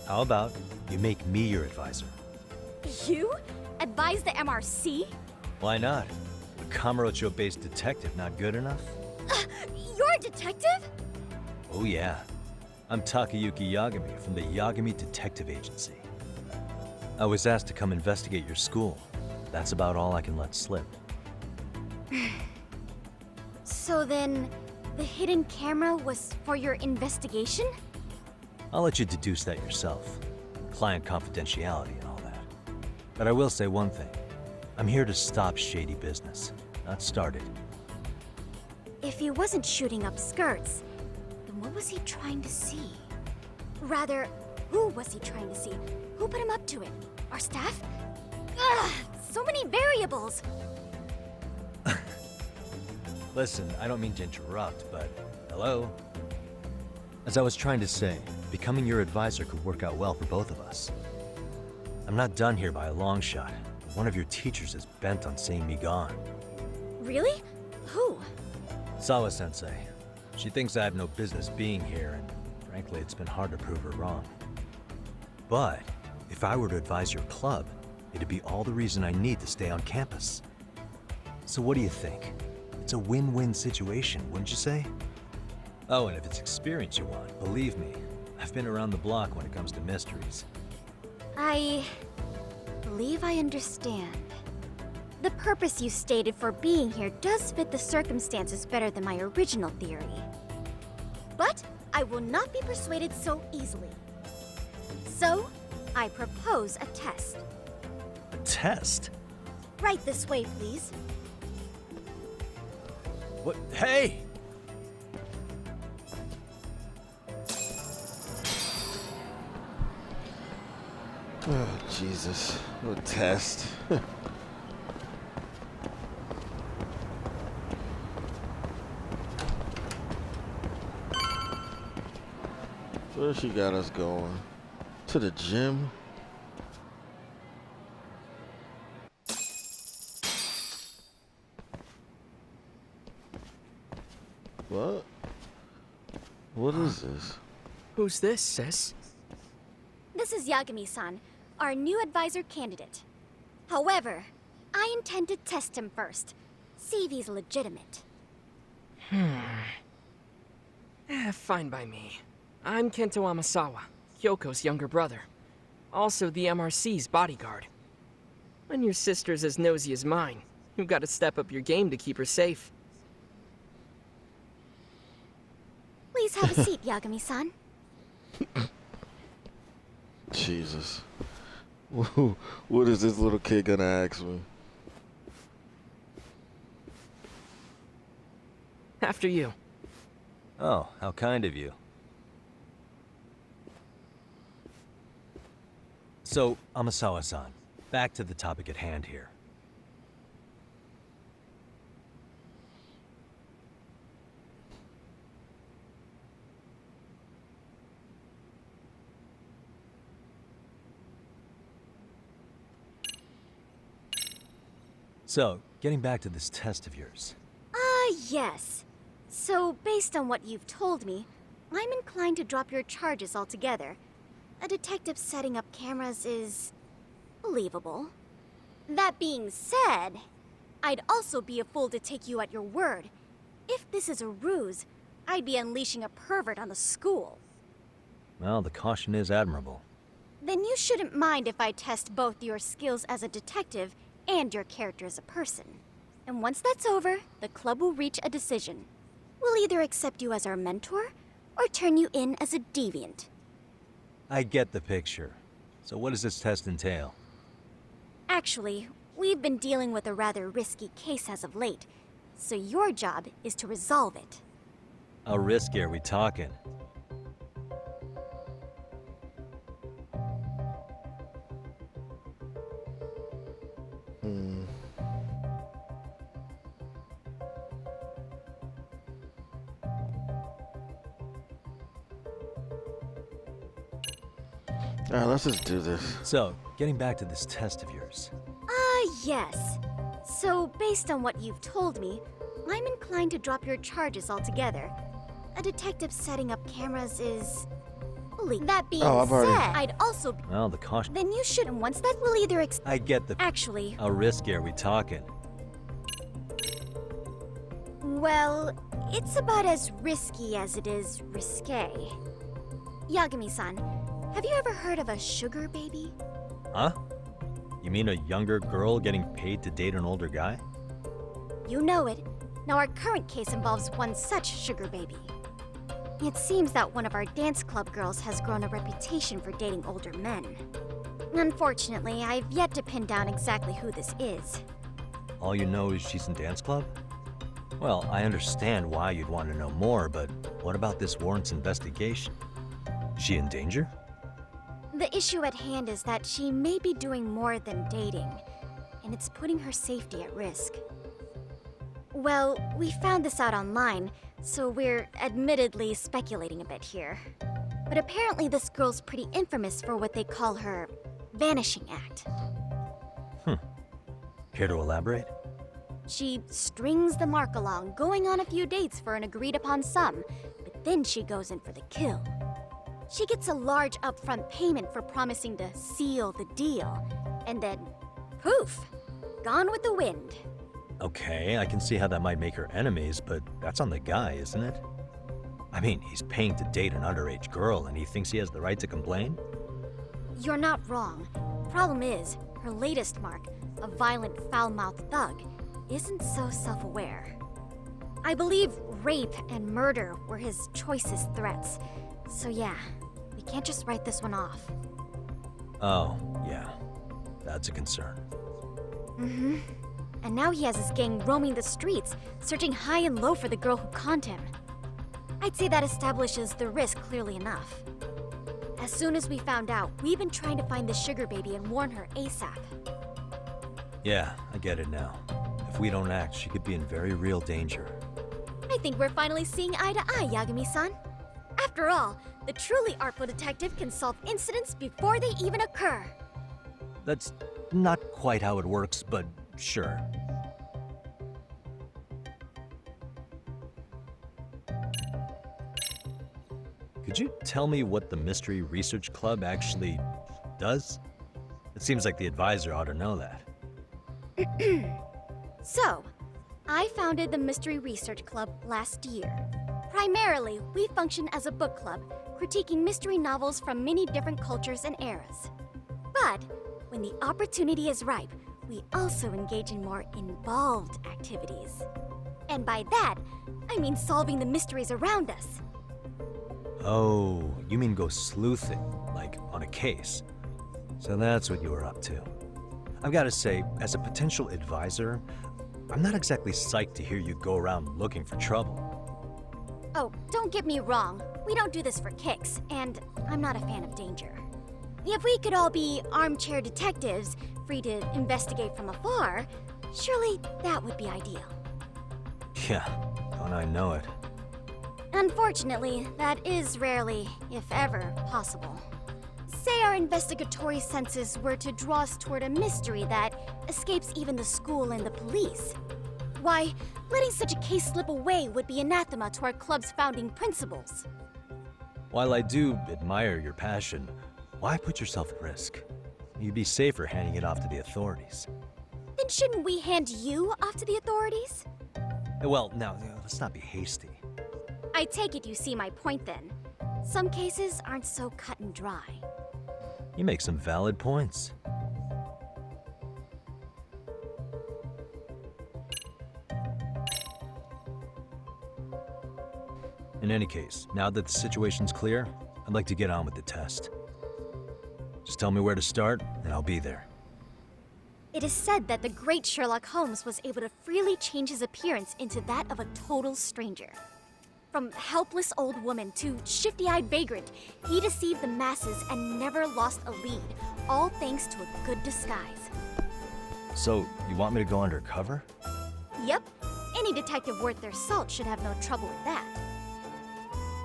B: How about you make me your advisor?
N: You? Advise the MRC?
B: Why not? A Kamurocho-based detective not good enough?
N: You're a detective?
B: Oh yeah. I'm Takayuki Yagami from the Yagami Detective Agency. I was asked to come investigate your school. That's about all I can let slip.
N: So then, the hidden camera was for your investigation?
B: I'll let you deduce that yourself. Client confidentiality and all that. But I will say one thing. I'm here to stop shady business, not start it.
N: If he wasn't shooting up skirts, then what was he trying to see? Rather, who was he trying to see? Who put him up to it? Our staff? Ugh, so many variables!
B: Listen, I don't mean to interrupt, but hello? As I was trying to say, becoming your advisor could work out well for both of us. I'm not done here by a long shot. One of your teachers is bent on seeing me gone.
N: Really? Who?
B: Sawa-sensei. She thinks I have no business being here, and frankly, it's been hard to prove her wrong. But if I were to advise your club, it'd be all the reason I need to stay on campus. So what do you think? It's a win-win situation, wouldn't you say? Oh, and if it's experience you want, believe me, I've been around the block when it comes to mysteries.
N: I believe I understand. The purpose you stated for being here does fit the circumstances better than my original theory. But I will not be persuaded so easily. So, I propose a test.
B: A test?
N: Right this way, please.
B: What? Hey!
F: Oh, Jesus. What a test. Where she got us going? To the gym? What? What is this?
O: Who's this, sis?
N: This is Yagami-san, our new advisor candidate. However, I intend to test him first. See if he's legitimate.
O: Fine by me. I'm Kento Amasawa, Kyoko's younger brother. Also the MRC's bodyguard. When your sister's as nosy as mine, you've got to step up your game to keep her safe.
N: Please have a seat, Yagami-san.
F: Jesus. What is this little kid gonna ask me?
O: After you.
B: Oh, how kind of you. So, Amasawa-san, back to the topic at hand here. So, getting back to this test of yours.
N: Yes. So, based on what you've told me, I'm inclined to drop your charges altogether. A detective setting up cameras is believable. That being said, I'd also be a fool to take you at your word. If this is a ruse, I'd be unleashing a pervert on the school.
B: Well, the caution is admirable.
N: Then you shouldn't mind if I test both your skills as a detective and your character as a person. And once that's over, the club will reach a decision. We'll either accept you as our mentor, or turn you in as a deviant.
B: I get the picture. So what does this test entail?
N: Actually, we've been dealing with a rather risky case as of late, so your job is to resolve it.
B: How risky are we talking?
F: Alright, let's just do this.
B: So, getting back to this test of yours.
N: Yes. So, based on what you've told me, I'm inclined to drop your charges altogether. A detective setting up cameras is illegal. That being
F: Oh, I've already-
N: said, I'd also...
B: Well, the caution...
N: Then you shouldn't. Once that will either
B: I get the...
N: Actually...
B: How risky are we talking?
N: Well, it's about as risky as it is risque. Yagami-san, have you ever heard of a sugar baby?
B: Huh? You mean a younger girl getting paid to date an older guy?
N: You know it. Now our current case involves one such sugar baby. It seems that one of our dance club girls has grown a reputation for dating older men. Unfortunately, I've yet to pin down exactly who this is.
B: All you know is she's in dance club? Well, I understand why you'd want to know more, but what about this warrants investigation? Is she in danger?
N: The issue at hand is that she may be doing more than dating, and it's putting her safety at risk. Well, we found this out online, so we're admittedly speculating a bit here. But apparently this girl's pretty infamous for what they call her vanishing act.
B: Care to elaborate?
N: She strings the mark along, going on a few dates for an agreed upon sum, but then she goes in for the kill. She gets a large upfront payment for promising to seal the deal, and then poof, gone with the wind.
B: Okay, I can see how that might make her enemies, but that's on the guy, isn't it? I mean, he's paying to date an underage girl, and he thinks he has the right to complain?
N: You're not wrong. Problem is, her latest mark, a violent, foul-mouthed thug, isn't so self-aware. I believe rape and murder were his choicest threats. So yeah, we can't just write this one off.
B: Oh, yeah. That's a concern.
N: Mm-hmm. And now he has his gang roaming the streets, searching high and low for the girl who conned him. I'd say that establishes the risk clearly enough. As soon as we found out, we've been trying to find the sugar baby and warn her ASAP.
B: Yeah, I get it now. If we don't act, she could be in very real danger.
N: I think we're finally seeing eye to eye, Yagami-san. After all, the truly artful detective can solve incidents before they even occur.
B: That's not quite how it works, but sure. Could you tell me what the Mystery Research Club actually does? It seems like the advisor ought to know that.
N: So, I founded the Mystery Research Club last year. Primarily, we function as a book club, critiquing mystery novels from many different cultures and eras. But, when the opportunity is ripe, we also engage in more involved activities. And by that, I mean solving the mysteries around us.
B: Oh, you mean go sleuthing, like on a case. So that's what you were up to. I've got to say, as a potential advisor, I'm not exactly psyched to hear you go around looking for trouble.
N: Oh, don't get me wrong. We don't do this for kicks, and I'm not a fan of danger. If we could all be armchair detectives, free to investigate from afar, surely that would be ideal.
B: Yeah, don't I know it.
N: Unfortunately, that is rarely, if ever, possible. Say our investigatory senses were to draw us toward a mystery that escapes even the school and the police. Why, letting such a case slip away would be anathema to our club's founding principles.
B: While I do admire your passion, why put yourself at risk? You'd be safer handing it off to the authorities.
N: Then shouldn't we hand you off to the authorities?
B: Well, now, let's not be hasty.
N: I take it you see my point then. Some cases aren't so cut and dry.
B: You make some valid points. In any case, now that the situation's clear, I'd like to get on with the test. Just tell me where to start, and I'll be there.
N: It is said that the great Sherlock Holmes was able to freely change his appearance into that of a total stranger. From helpless old woman to shifty-eyed vagrant, he deceived the masses and never lost a lead, all thanks to a good disguise.
B: So, you want me to go undercover?
N: Yep, any detective worth their salt should have no trouble with that.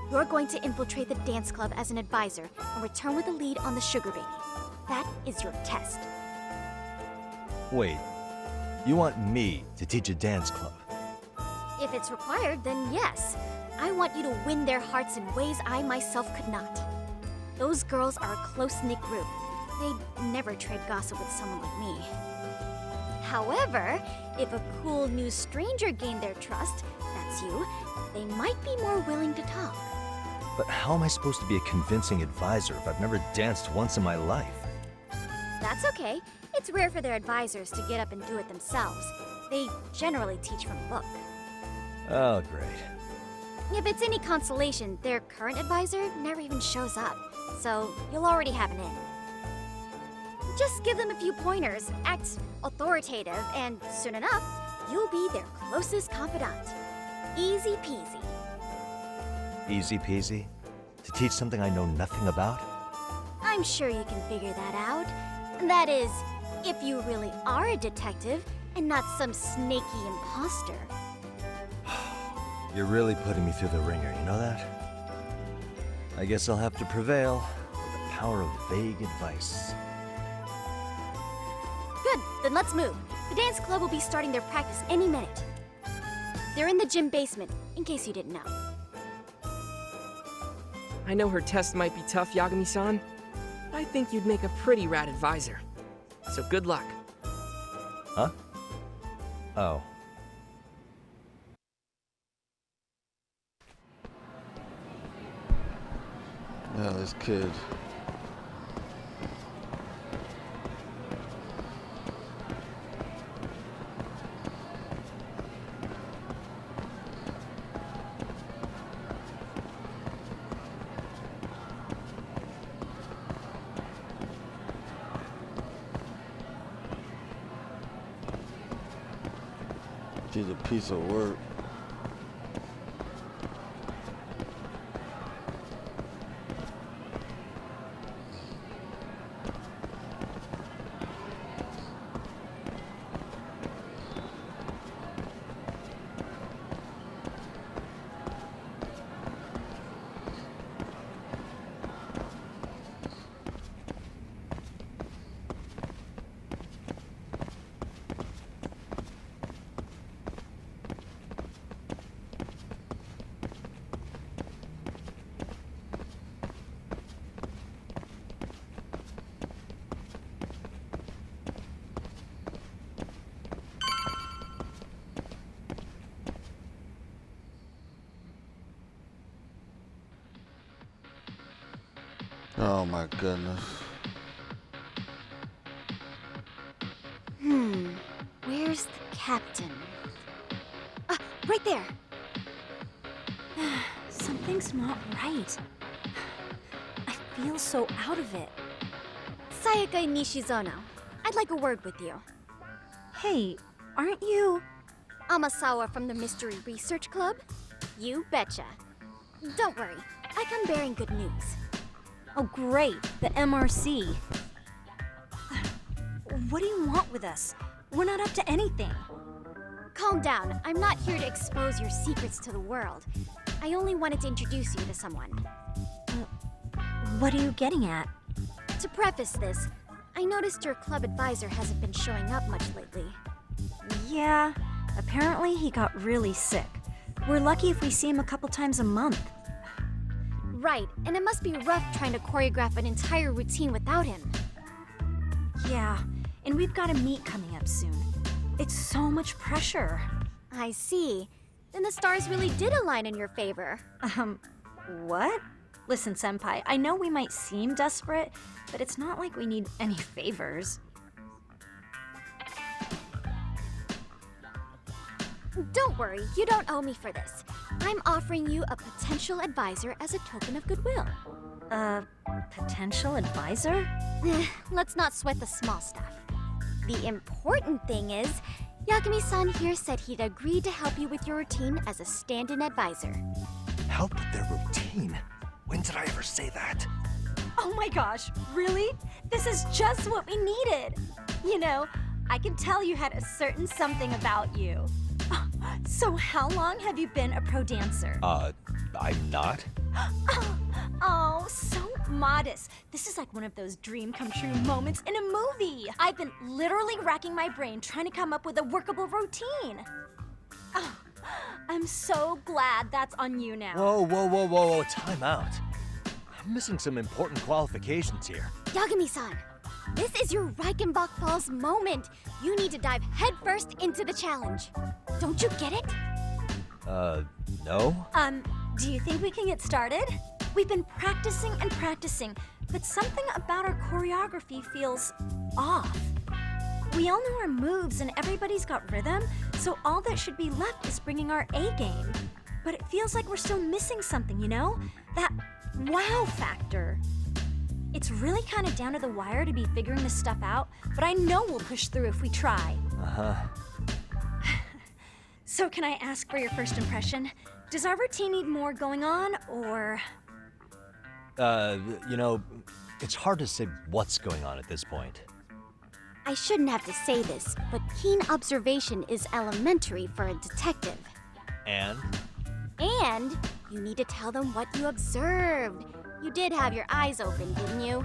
N: You're going to infiltrate the dance club as an advisor and return with a lead on the sugar baby. That is your test.
B: Wait, you want me to teach a dance club?
N: If it's required, then yes. I want you to win their hearts in ways I myself could not. Those girls are a close-knit group. They'd never trade gossip with someone like me. However, if a cool new stranger gained their trust, that's you, they might be more willing to talk.
B: But how am I supposed to be a convincing advisor if I've never danced once in my life?
N: That's okay. It's rare for their advisors to get up and do it themselves. They generally teach from a book.
B: Oh, great.
N: If it's any consolation, their current advisor never even shows up, so you'll already have an in. Just give them a few pointers, act authoritative, and soon enough, you'll be their closest confidant. Easy peasy.
B: Easy peasy? To teach something I know nothing about?
N: I'm sure you can figure that out. That is, if you really are a detective and not some snaky imposter.
B: You're really putting me through the ringer, you know that? I guess I'll have to prevail with the power of vague advice.
N: Good, then let's move. The dance club will be starting their practice any minute. They're in the gym basement, in case you didn't know.
O: I know her test might be tough, Yagami-san. I think you'd make a pretty rad advisor. So good luck.
B: Huh? Oh.
F: Yeah, this kid. She's a piece of work. Oh my goodness.
N: Where's the captain? Ah, right there!
P: Something's not right. I feel so out of it.
N: Sayaka Nishizono, I'd like a word with you.
P: Hey, aren't you...
N: Amasawa from the Mystery Research Club? You betcha. Don't worry, I come bearing good news.
P: Oh great, the MRC. What do you want with us? We're not up to anything.
N: Calm down, I'm not here to expose your secrets to the world. I only wanted to introduce you to someone.
P: What are you getting at?
N: To preface this, I noticed your club advisor hasn't been showing up much lately.
P: Yeah, apparently he got really sick. We're lucky if we see him a couple times a month.
N: Right, and it must be rough trying to choreograph an entire routine without him.
P: Yeah, and we've got a meet coming up soon. It's so much pressure.
N: I see. Then the stars really did align in your favor.
P: What? Listen, Senpai, I know we might seem desperate, but it's not like we need any favors.
N: Don't worry, you don't owe me for this. I'm offering you a potential advisor as a token of goodwill.
P: Potential advisor?
N: Let's not sweat the small stuff. The important thing is, Yakumi-san here said he'd agreed to help you with your routine as a stand-in advisor.
B: Help with their routine? When did I ever say that?
P: Oh my gosh, really? This is just what we needed. You know, I can tell you had a certain something about you. So how long have you been a pro dancer?
B: I'm not.
P: Oh, so modest. This is like one of those dream come true moments in a movie. I've been literally racking my brain trying to come up with a workable routine. Oh, I'm so glad that's on you now.
B: Whoa, time out. I'm missing some important qualifications here.
N: Yagami-san, this is your Reichenbach Falls moment. You need to dive headfirst into the challenge. Don't you get it?
B: No?
P: Do you think we can get started? We've been practicing and practicing, but something about our choreography feels off. We all know our moves and everybody's got rhythm, so all that should be left is bringing our A game. But it feels like we're still missing something, you know? That wow factor. It's really kind of down to the wire to be figuring this stuff out, but I know we'll push through if we try.
B: Uh-huh.
P: So can I ask for your first impression? Does our routine need more going on, or...?
B: You know, it's hard to say what's going on at this point.
N: I shouldn't have to say this, but keen observation is elementary for a detective.
B: And?
N: And you need to tell them what you observed. You did have your eyes open, didn't you?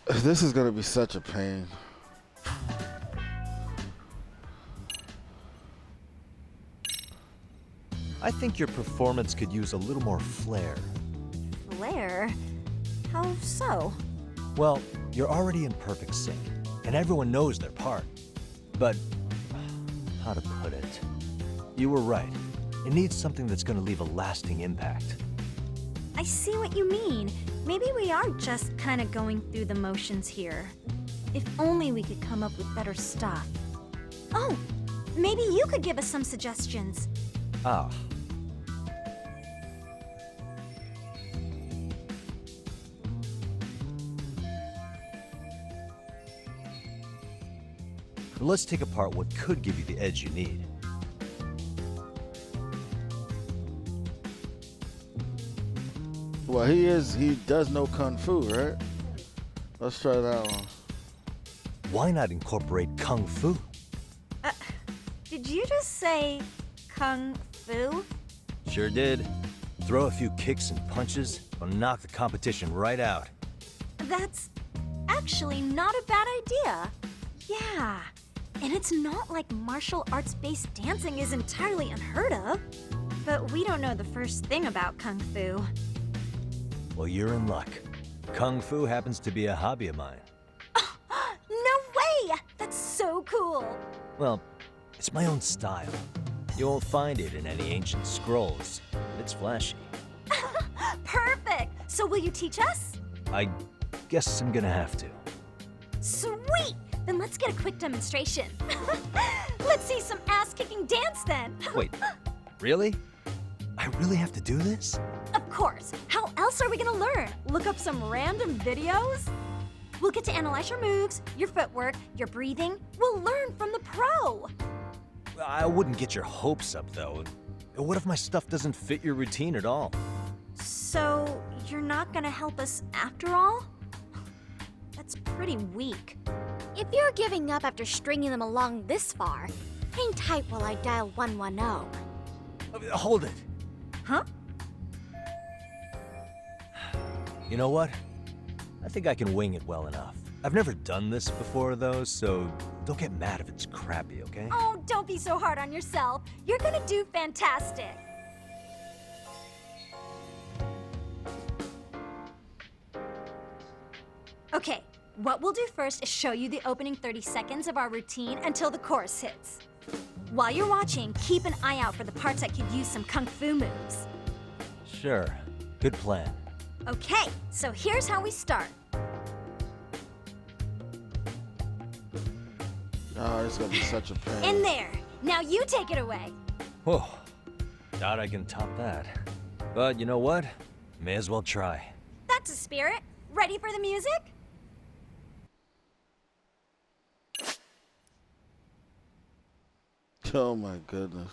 F: This is gonna be such a pain.
B: I think your performance could use a little more flair.
P: Flair? How so?
B: Well, you're already in perfect sync, and everyone knows their part. But, how to put it? You were right. It needs something that's gonna leave a lasting impact.
P: I see what you mean. Maybe we are just kind of going through the motions here. If only we could come up with better stuff. Oh, maybe you could give us some suggestions.
B: Ah. Let's take apart what could give you the edge you need.
F: Well, he does know Kung Fu, right? Let's try that one.
B: Why not incorporate Kung Fu?
P: Did you just say Kung Fu?
B: Sure did. Throw a few kicks and punches, will knock the competition right out.
P: That's actually not a bad idea. Yeah, and it's not like martial arts-based dancing is entirely unheard of. But we don't know the first thing about Kung Fu.
B: Well, you're in luck. Kung Fu happens to be a hobby of mine.
P: No way! That's so cool!
B: Well, it's my own style. You won't find it in any ancient scrolls. It's flashy.
P: Perfect! So will you teach us?
B: I guess I'm gonna have to.
P: Sweet! Then let's get a quick demonstration. Let's see some ass-kicking dance then.
B: Wait, really? I really have to do this?
P: Of course. How else are we gonna learn? Look up some random videos? We'll get to analyze your moves, your footwork, your breathing. We'll learn from the pro.
B: I wouldn't get your hopes up, though. What if my stuff doesn't fit your routine at all?
P: So, you're not gonna help us after all? That's pretty weak.
N: If you're giving up after stringing them along this far, hang tight while I dial 110.
B: Hold it.
P: Huh?
B: You know what? I think I can wing it well enough. I've never done this before, though, so don't get mad if it's crappy, okay?
P: Oh, don't be so hard on yourself. You're gonna do fantastic. Okay, what we'll do first is show you the opening 30 seconds of our routine until the chorus hits. While you're watching, keep an eye out for the parts that could use some Kung Fu moves.
B: Sure. Good plan.
P: Okay, so here's how we start.
F: Oh, it's gonna be such a pain.
P: In there. Now you take it away.
B: Whoa. Doubt I can top that. But you know what? May as well try.
P: That's a spirit. Ready for the music?
F: Oh my goodness.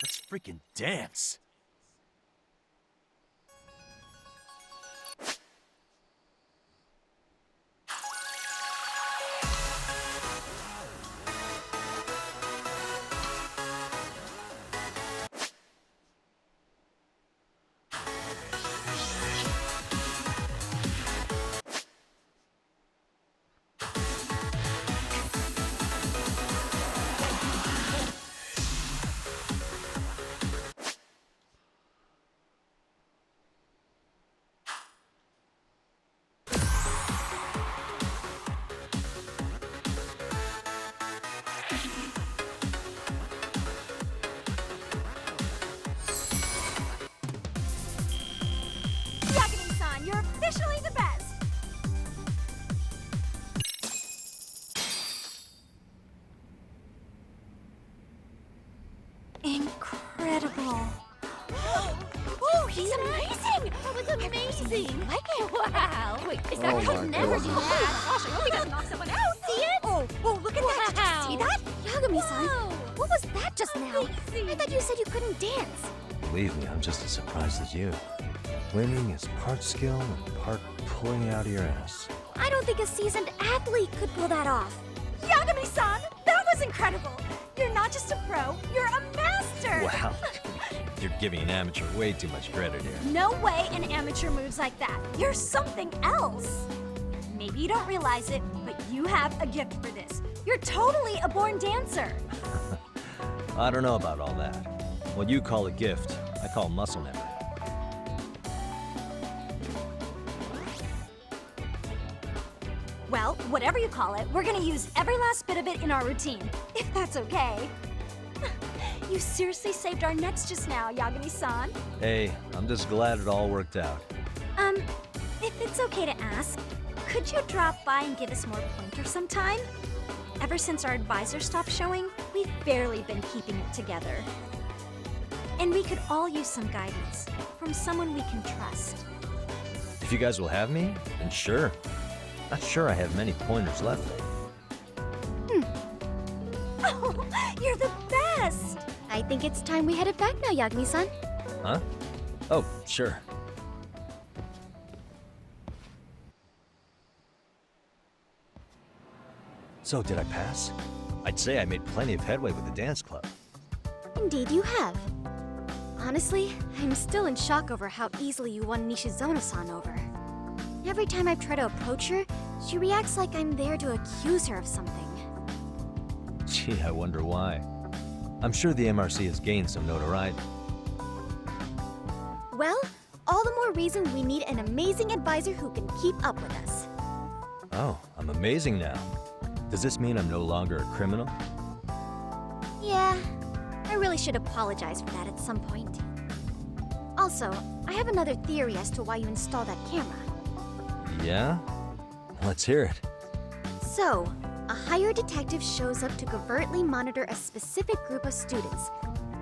B: Let's freaking dance.
P: Yakini-san, you're officially the best. Incredible.
N: Oh, he's amazing! That was amazing! Like it? Wow! Wait, is that
F: Oh
N: how
F: my
N: never do
F: goodness.
N: that? Gosh, I hope he doesn't knock someone out. See it?
P: Oh, look at that. Did you see that?
N: Yagami-san, what was that just now? I thought you said you couldn't dance.
B: Believe me, I'm just as surprised as you. Winning is part skill and part pulling it out of your ass.
N: I don't think a seasoned athlete could pull that off.
P: Yagami-san, that was incredible. You're not just a pro, you're a master.
B: Wow. You're giving an amateur way too much credit here.
P: No way an amateur moves like that. You're something else. Maybe you don't realize it, but you have a gift for this. You're totally a born dancer.
B: I don't know about all that. What you call a gift, I call muscle memory.
P: Well, whatever you call it, we're gonna use every last bit of it in our routine, if that's okay. You seriously saved our necks just now, Yagami-san.
B: Hey, I'm just glad it all worked out.
P: If it's okay to ask, could you drop by and give us more pointers sometime? Ever since our advisor stopped showing, we've barely been keeping it together. And we could all use some guidance from someone we can trust.
B: If you guys will have me, then sure. Not sure I have many pointers left.
P: Oh, you're the best!
N: I think it's time we headed back now, Yagami-san.
B: Huh? Oh, sure. So, did I pass? I'd say I made plenty of headway with the dance club.
N: Indeed you have. Honestly, I'm still in shock over how easily you won Nishizono-san over. Every time I've tried to approach her, she reacts like I'm there to accuse her of something.
B: Gee, I wonder why. I'm sure the MRC has gained some notoriety.
N: Well, all the more reason we need an amazing advisor who can keep up with us.
B: Oh, I'm amazing now. Does this mean I'm no longer a criminal?
N: Yeah, I really should apologize for that at some point. Also, I have another theory as to why you installed that camera.
B: Yeah? Let's hear it.
N: So, a hired detective shows up to covertly monitor a specific group of students.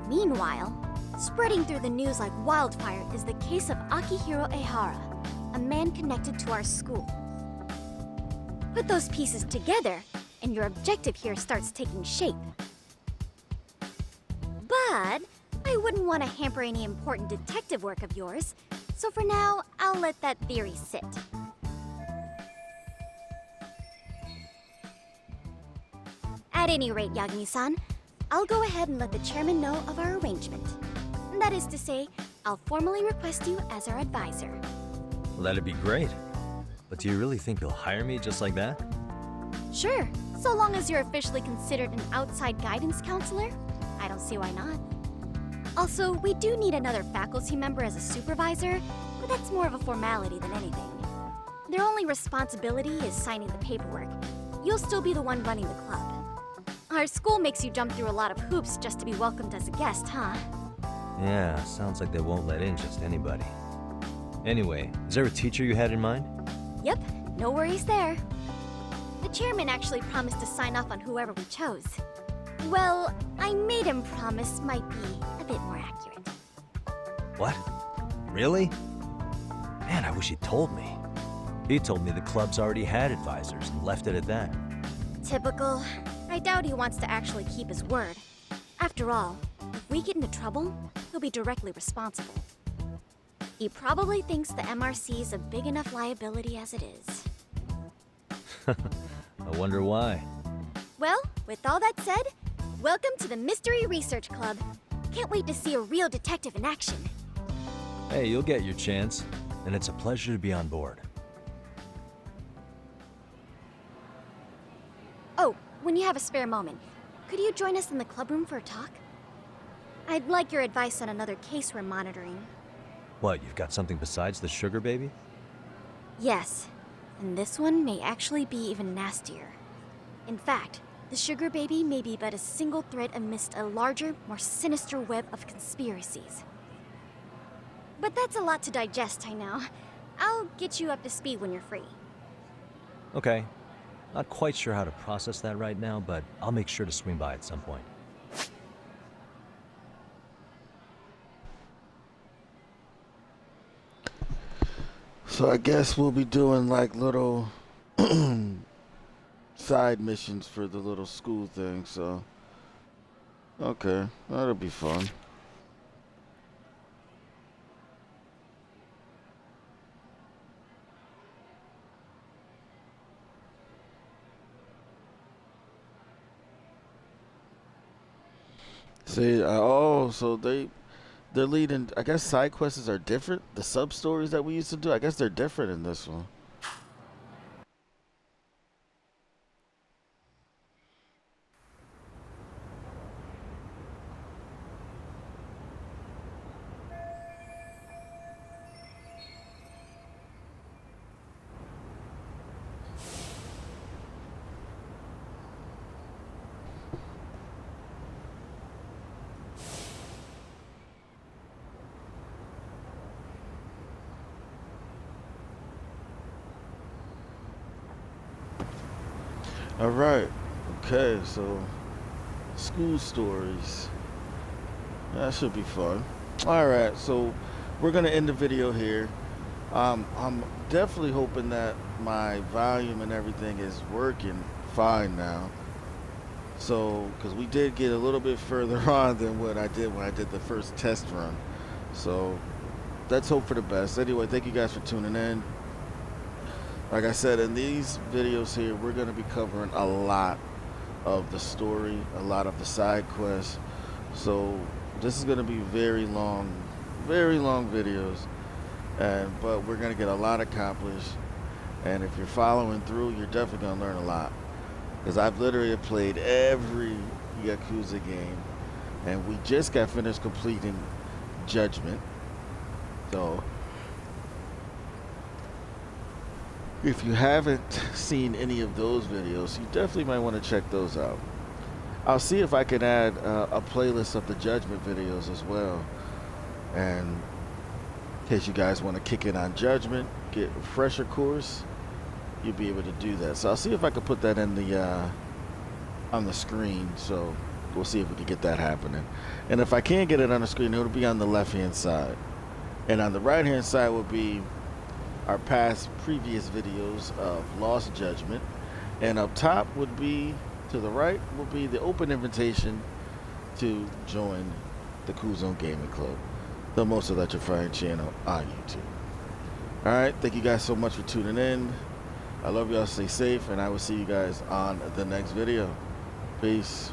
N: Meanwhile, spreading through the news like wildfire is the case of Akihiro Ehara, a man connected to our school. Put those pieces together, and your objective here starts taking shape. But I wouldn't want to hamper any important detective work of yours, so for now, I'll let that theory sit. At any rate, Yagami-san, I'll go ahead and let the chairman know of our arrangement. That is to say, I'll formally request you as our advisor.
B: Well, that'd be great. But do you really think you'll hire me just like that?
N: Sure, so long as you're officially considered an outside guidance counselor, I don't see why not. Also, we do need another faculty member as a supervisor, but that's more of a formality than anything. Their only responsibility is signing the paperwork. You'll still be the one running the club. Our school makes you jump through a lot of hoops just to be welcomed as a guest, huh?
B: Yeah, sounds like they won't let in just anybody. Anyway, is there a teacher you had in mind?
N: Yep, no worries there. The chairman actually promised to sign off on whoever we chose. Well, I made him promise might be a bit more accurate.
B: What? Really? Man, I wish he'd told me. He told me the club's already had advisors and left it at that.
N: Typical. I doubt he wants to actually keep his word. After all, if we get into trouble, he'll be directly responsible. He probably thinks the MRC is a big enough liability as it is.
B: I wonder why.
N: Well, with all that said, welcome to the Mystery Research Club. Can't wait to see a real detective in action.
B: Hey, you'll get your chance, and it's a pleasure to be on board.
N: Oh, when you have a spare moment, could you join us in the club room for a talk? I'd like your advice on another case we're monitoring.
B: What, you've got something besides the sugar baby?
N: Yes, and this one may actually be even nastier. In fact, the sugar baby may be but a single thread amidst a larger, more sinister web of conspiracies. But that's a lot to digest, I know. I'll get you up to speed when you're free.
B: Okay. Not quite sure how to process that right now, but I'll make sure to swing by at some point.
F: So I guess we'll be doing like little side missions for the little school thing, so okay, that'll be fun. See, oh, so they're leading. I guess side quests are different. The sub stories that we used to do, I guess they're different in this one. All right. Okay, so school stories. That should be fun. All right, so we're gonna end the video here. I'm definitely hoping that my volume and everything is working fine now. So, because we did get a little bit further on than what I did when I did the first test run. So, let's hope for the best. Anyway, thank you guys for tuning in. Like I said, in these videos here, we're going to be covering a lot of the story, a lot of the side quests. So, this is going to be very long videos. But we're going to get a lot accomplished. And if you're following through, you're definitely going to learn a lot. Because I've literally played every Yakuza game. And we just got finished completing Judgment. So, if you haven't seen any of those videos, you definitely might want to check those out. I'll see if I can add a playlist of the Judgment videos as well. And in case you guys want to kick in on Judgment, get a refresher course, you'll be able to do that. So I'll see if I can put that in the on the screen. So we'll see if we can get that happening. And if I can't get it on the screen, it'll be on the left-hand side. And on the right-hand side will be our previous videos of Lost Judgment. And up top would be, to the right, will be the open invitation to join the Kool Gaming Club, the most electrifying channel on YouTube. Alright, thank you guys so much for tuning in. I love y'all, stay safe, and I will see you guys on the next video. Peace.